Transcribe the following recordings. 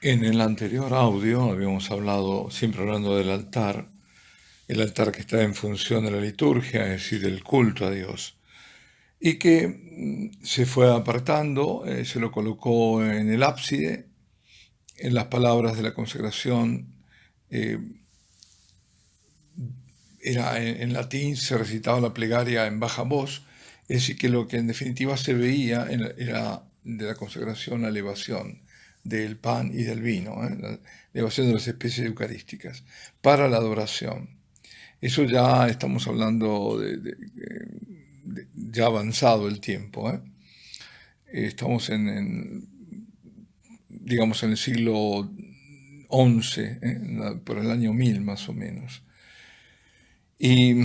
En el anterior audio habíamos hablado, siempre hablando del altar, el altar que está en función de la liturgia, es decir, del culto a Dios, y que se fue apartando, se lo colocó en el ábside, en las palabras de la consagración, eh, en latín se recitaba la plegaria en baja voz, es decir, que lo que en definitiva se veía era de la consagración la elevación del pan y del vino, la elevación de las especies eucarísticas para la adoración. Eso ya estamos hablando de ya avanzado el tiempo. Estamos digamos, en el siglo XI, por el año 1000 más o menos. Y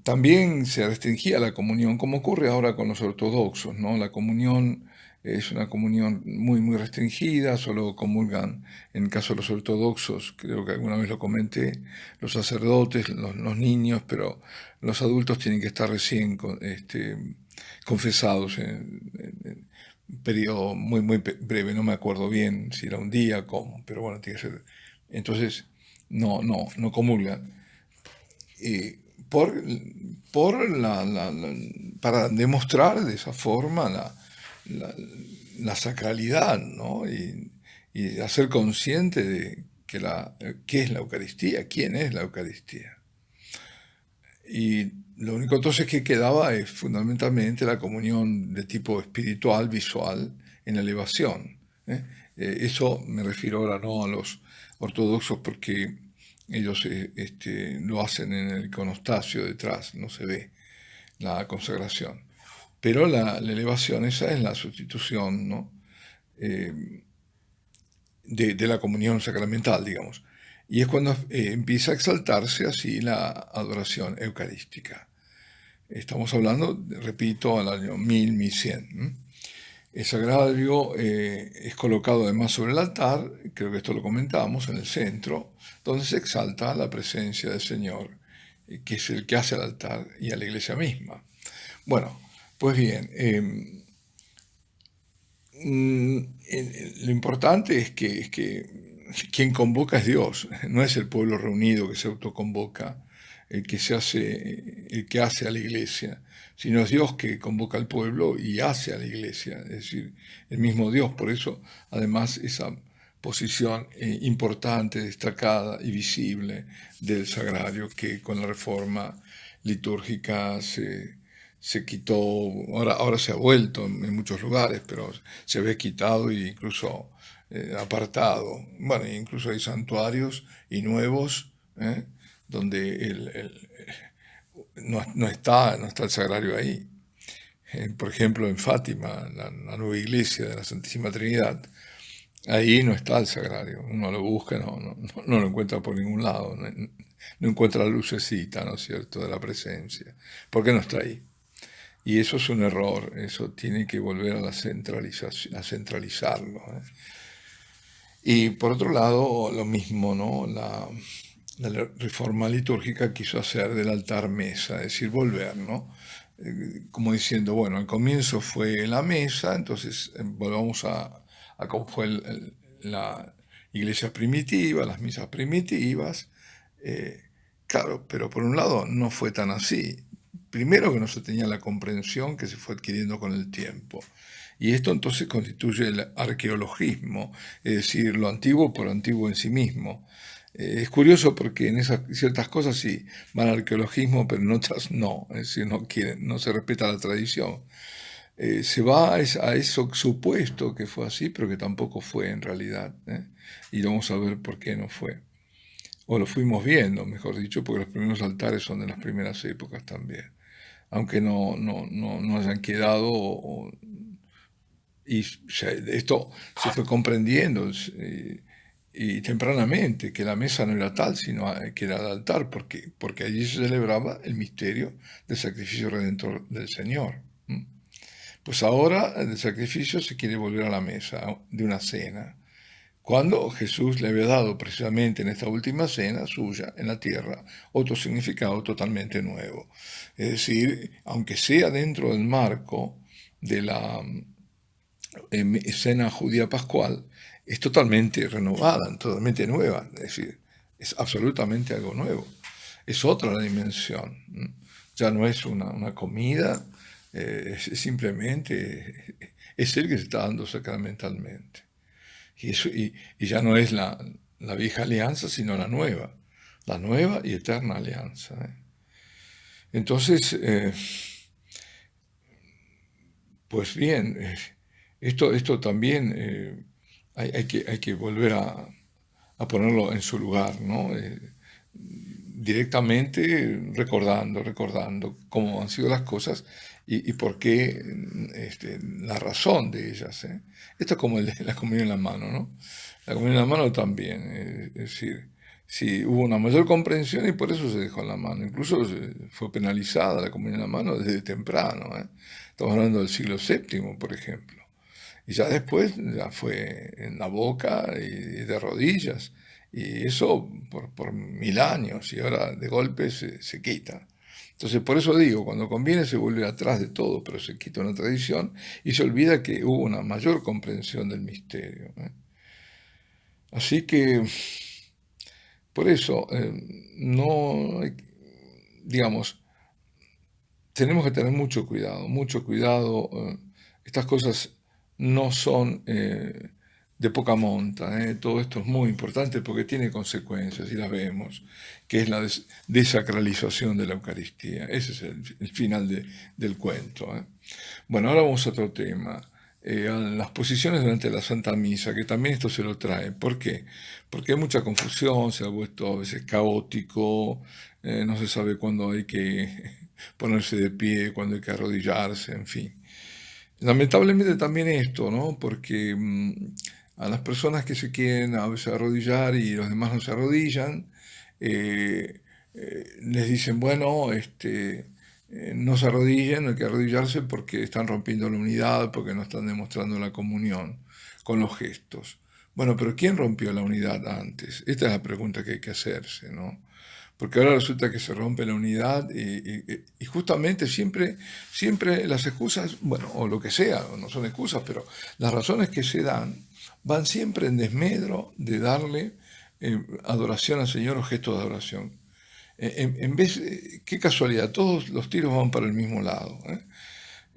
también se restringía la comunión, como ocurre ahora con los ortodoxos, ¿no? La comunión es una comunión muy, muy restringida, solo comulgan, en el caso de los ortodoxos, creo que alguna vez lo comenté, los sacerdotes, los niños, pero los adultos tienen que estar recién confesados en un periodo muy, muy breve, no me acuerdo bien si era un día, cómo, pero bueno, tiene que ser. Entonces, no comulgan eh, por, por para demostrar de esa forma la, la sacralidad, ¿no? Y hacer consciente de qué es la Eucaristía, quién es la Eucaristía. Y lo único entonces que quedaba es fundamentalmente la comunión de tipo espiritual, visual, en la elevación. ¿eh? Eso me refiero ahora no a los ortodoxos porque ellos lo hacen en el iconostasio detrás, no se ve la consagración. Pero la elevación, esa es la sustitución, ¿no? Eh, de la comunión sacramental, digamos. Y es cuando empieza a exaltarse así la adoración eucarística. Estamos hablando, repito, al año 1100. El sagrario es colocado además sobre el altar, creo que esto lo comentábamos, en el centro, donde se exalta la presencia del Señor, que es el que hace al altar y a la iglesia misma. Bueno, pues bien, lo importante es que quien convoca es Dios, no es el pueblo reunido que se autoconvoca, el que hace a la iglesia, sino es Dios que convoca al pueblo y hace a la iglesia, es decir, el mismo Dios. Por eso, además, esa posición importante, destacada y visible del sagrario que con la reforma litúrgica se quitó, ahora se ha vuelto en muchos lugares, pero se había quitado e incluso apartado. Bueno, incluso hay santuarios y nuevos donde no está el sagrario ahí. Por ejemplo, en Fátima, la nueva iglesia de la Santísima Trinidad, ahí no está el sagrario. Uno lo busca, no lo encuentra por ningún lado. No encuentra la lucecita, ¿no es cierto?, de la presencia. ¿Por qué no está ahí? Y eso es un error, eso tiene que volver a la centralización, a centralizarlo. Y por otro lado, lo mismo, ¿no? La reforma litúrgica quiso hacer del altar mesa, es decir, volver, ¿no? Como diciendo, bueno, al comienzo fue la mesa, entonces volvamos a cómo fue la iglesia primitiva, las misas primitivas. eh, claro, pero por un lado no fue tan así. Primero que no se tenía la comprensión que se fue adquiriendo con el tiempo. Y esto entonces constituye el arqueologismo, es decir, lo antiguo por antiguo en sí mismo. Es curioso porque en esas ciertas cosas sí van al arqueologismo, pero en otras no, es decir, no se respeta la tradición. Se va a eso supuesto que fue así, pero que tampoco fue en realidad. Y vamos a ver por qué no fue. O lo fuimos viendo, mejor dicho, porque los primeros altares son de las primeras épocas también. Aunque no hayan quedado y esto se fue comprendiendo y tempranamente que la mesa no era tal, sino que era el altar, porque allí se celebraba el misterio del sacrificio redentor del Señor. Pues ahora del sacrificio se quiere volver a la mesa de una cena, cuando Jesús le había dado precisamente en esta última cena suya en la tierra otro significado totalmente nuevo. Es decir, aunque sea dentro del marco de escena judía pascual es totalmente renovada, totalmente nueva, es decir, es absolutamente algo nuevo, es otra la dimensión, ¿no? Ya no es una comida, es simplemente es el que se está dando sacramentalmente. Y ya no es la vieja alianza, sino la nueva y eterna alianza, ¿eh? Entonces, pues bien, esto también hay que volver a ponerlo en su lugar, ¿no? Directamente recordando cómo han sido las cosas y por qué, la razón de ellas, ¿eh? Esto es como la comunión en la mano, ¿no? La comunión en la mano también, es decir, sí, hubo una mayor comprensión y por eso se dejó en la mano. Incluso fue penalizada la comunión en la mano desde temprano, ¿eh? Estamos hablando del siglo VII, por ejemplo. Y ya después ya fue en la boca y de rodillas. Y eso por 1000 años y ahora de golpe se quita. Entonces por eso digo, cuando conviene se vuelve atrás de todo, pero se quita una tradición y se olvida que hubo una mayor comprensión del misterio, ¿eh? Así que por eso no, digamos, tenemos que tener mucho cuidado, mucho cuidado. Estas cosas no son de poca monta, todo esto es muy importante porque tiene consecuencias y las vemos, que es la desacralización de la Eucaristía. Ese es el final del cuento, ¿eh? Bueno, ahora vamos a otro tema. A las posiciones durante la Santa Misa, que también esto se lo trae. ¿Por qué? Porque hay mucha confusión, se ha vuelto a veces caótico, no se sabe cuándo hay que ponerse de pie, cuándo hay que arrodillarse, en fin. Lamentablemente también esto, ¿no? Porque a las personas que se quieren a veces arrodillar y los demás no se arrodillan, les dicen, bueno, no se arrodillen, no hay que arrodillarse porque están rompiendo la unidad, porque no están demostrando la comunión con los gestos. Bueno, pero ¿quién rompió la unidad antes? Esta es la pregunta que hay que hacerse, ¿no? Porque ahora resulta que se rompe la unidad y justamente siempre las excusas, bueno, o lo que sea, no son excusas, pero las razones que se dan van siempre en desmedro de darle adoración al Señor o gestos de adoración. En vez, qué casualidad, todos los tiros van para el mismo lado, ¿eh?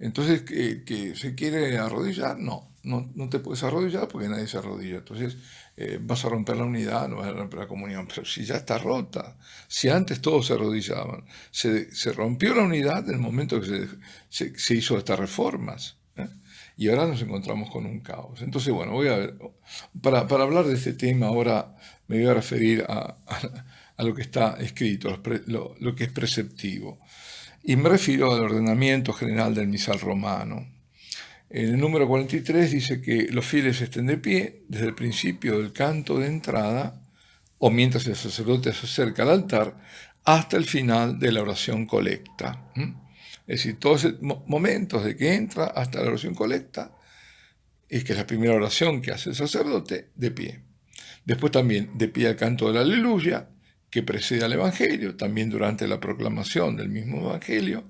Entonces, que se quiere arrodillar, no te puedes arrodillar porque nadie se arrodilla. Entonces, vas a romper la unidad, no vas a romper la comunión. Pero si ya está rota, si antes todos se arrodillaban, se rompió la unidad en el momento que se hizo estas reformas, ¿eh? Y ahora nos encontramos con un caos. Entonces, bueno, voy a ver, para hablar de este tema ahora me voy a referir a lo que está escrito, lo que es preceptivo. Y me refiero al ordenamiento general del misal romano. En el número 43 dice que los fieles estén de pie desde el principio del canto de entrada o mientras el sacerdote se acerca al altar hasta el final de la oración colecta. Es decir, todos esos momentos de que entra hasta la oración colecta, es que es la primera oración que hace el sacerdote, de pie. Después también de pie al canto de la aleluya, que precede al Evangelio, también durante la proclamación del mismo Evangelio,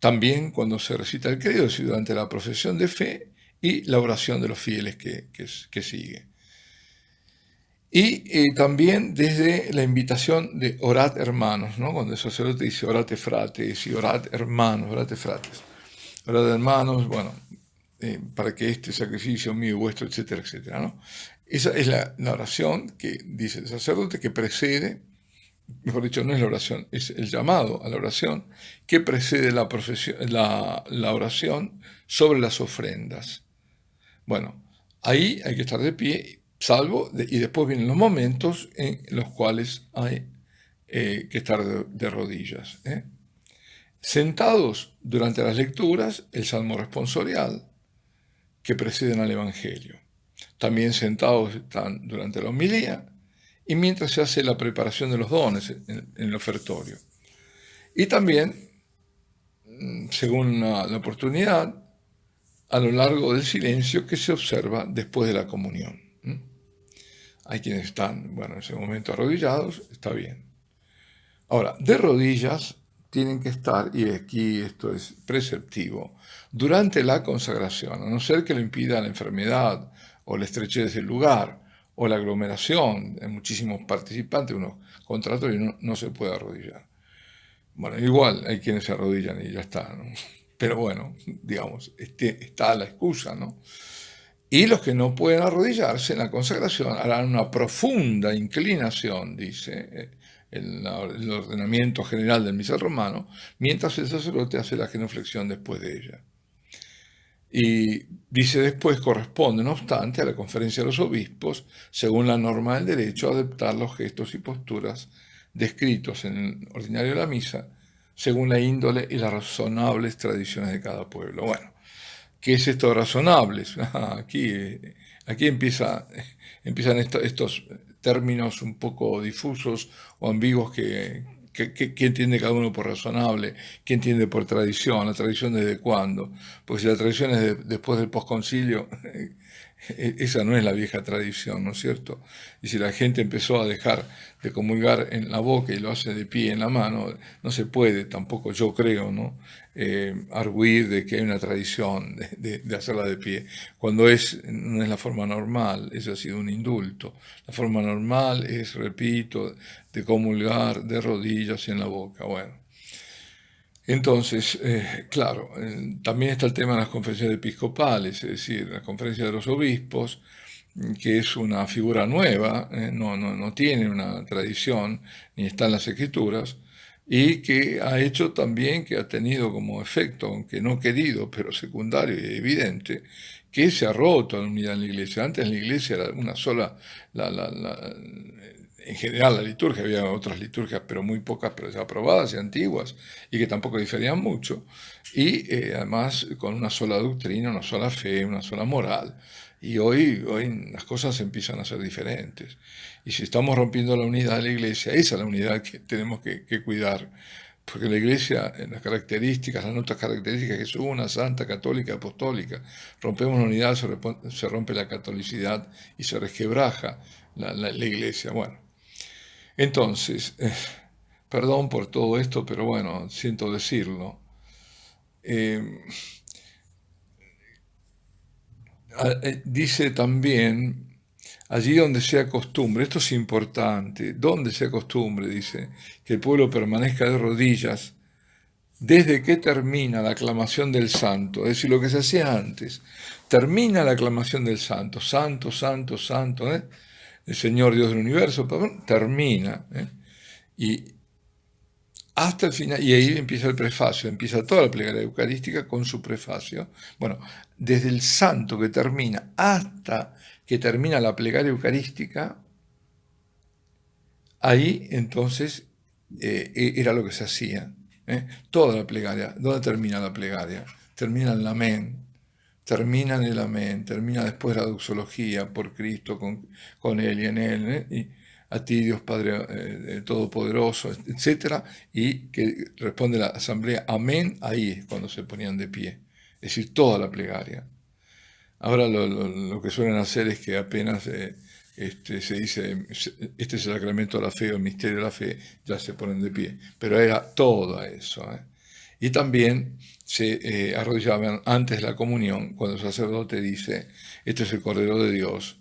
también cuando se recita el credo, es decir, durante la profesión de fe y la oración de los fieles que sigue. Y también desde la invitación de orad hermanos, ¿no? Cuando el sacerdote dice orate frates y orad hermanos, orate frates, orad hermanos, bueno, para que este sacrificio mío y vuestro, etcétera, etcétera, ¿no? Esa es la oración que dice el sacerdote que precede, mejor dicho, no es la oración, es el llamado a la oración que precede la oración sobre las ofrendas. Bueno, ahí hay que estar de pie, y después vienen los momentos en los cuales hay que estar de rodillas, ¿eh? Sentados durante las lecturas, el salmo responsorial, que preceden al Evangelio. También sentados están durante la homilía y mientras se hace la preparación de los dones en el ofertorio. Y también, según la oportunidad, a lo largo del silencio que se observa después de la comunión. Hay quienes están, bueno, en ese momento arrodillados, está bien. Ahora, de rodillas tienen que estar, y aquí esto es preceptivo, durante la consagración, a no ser que lo impida la enfermedad o la estrechez del lugar o la aglomeración de muchísimos participantes, unos contratos y no se puede arrodillar. Bueno, igual hay quienes se arrodillan y ya está, ¿no? Pero bueno, digamos, está la excusa, ¿no? Y los que no pueden arrodillarse en la consagración harán una profunda inclinación, dice el ordenamiento general del misal romano, mientras el sacerdote hace la genuflexión después de ella. Y dice después corresponde, no obstante, a la conferencia de los obispos, según la norma del derecho, adaptar los gestos y posturas descritos en el ordinario de la misa, según la índole y las razonables tradiciones de cada pueblo. Bueno, ¿qué es esto de razonables? Aquí empiezan estos términos un poco difusos o ambiguos que entiende cada uno por razonable, que entiende por tradición, la tradición desde cuándo, porque si la tradición es después del posconcilio, esa no es la vieja tradición, ¿no es cierto? Y si la gente empezó a dejar de comulgar en la boca y lo hace de pie en la mano, no se puede, tampoco yo creo, ¿no? Arguir de que hay una tradición de hacerla de pie, cuando no es la forma normal, eso ha sido un indulto. La forma normal es, repito, de comulgar de rodillas y en la boca. Bueno, entonces, claro, también está el tema de las conferencias episcopales, es decir, la conferencia de los obispos, que es una figura nueva, no tiene una tradición, ni está en las escrituras, y que ha hecho también, que ha tenido como efecto, aunque no querido, pero secundario y evidente, que se ha roto la unidad en la iglesia. Antes en la iglesia era una sola, en general la liturgia, había otras liturgias, pero muy pocas, pero ya aprobadas y antiguas, y que tampoco diferían mucho, y además con una sola doctrina, una sola fe, una sola moral. Y hoy las cosas empiezan a ser diferentes. Y si estamos rompiendo la unidad de la iglesia, esa es la unidad que tenemos que cuidar. Porque la iglesia, en las características, las notas características, que es una, santa, católica, apostólica. Rompemos la unidad, se rompe la catolicidad y se resquebraja la iglesia. Bueno, entonces, perdón por todo esto, pero bueno, siento decirlo. Eh, Dice también, allí donde sea costumbre, esto es importante, donde sea costumbre, dice, que el pueblo permanezca de rodillas desde que termina la aclamación del santo, es decir, lo que se hacía antes, termina la aclamación del santo, santo, santo, santo, el Señor Dios del universo, termina, y hasta el final, y ahí empieza el prefacio, empieza toda la plegaria eucarística con su prefacio. Bueno, desde el santo que termina hasta que termina la plegaria eucarística, ahí entonces era lo que se hacía. Toda la plegaria. ¿Dónde termina la plegaria? Termina en el amén, termina en el amén, termina después la doxología por Cristo, con Él y en Él, y a ti Dios Padre Todopoderoso, etcétera, y que responde la asamblea, amén, ahí es cuando se ponían de pie, es decir, toda la plegaria. Ahora lo que suelen hacer es que apenas se dice, este es el sacramento de la fe o el misterio de la fe, ya se ponen de pie. Pero era todo eso. Y también se arrodillaban antes de la comunión, cuando el sacerdote dice, este es el Cordero de Dios.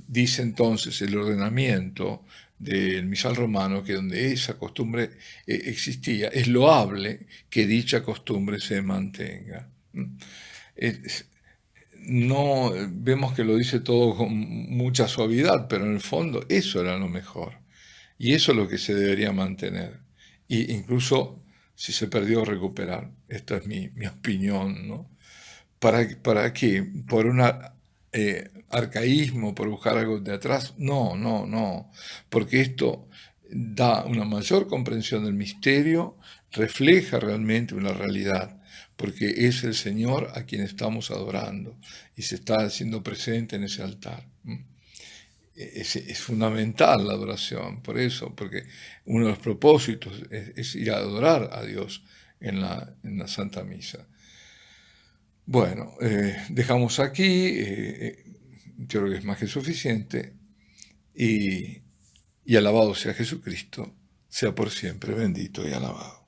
Dice entonces el ordenamiento del misal romano que donde esa costumbre existía, es loable que dicha costumbre se mantenga. No vemos que lo dice todo con mucha suavidad, pero en el fondo eso era lo mejor. Y eso es lo que se debería mantener. Y incluso si se perdió, recuperar. Esta es mi opinión, ¿no? ¿Para qué? ¿Por un arcaísmo, por buscar algo de atrás? No. Porque esto da una mayor comprensión del misterio, refleja realmente una realidad, porque es el Señor a quien estamos adorando y se está haciendo presente en ese altar. Es fundamental la adoración, por eso, porque uno de los propósitos es ir a adorar a Dios en la Santa Misa. Bueno, dejamos aquí, yo creo que es más que suficiente, y alabado sea Jesucristo, sea por siempre bendito y alabado.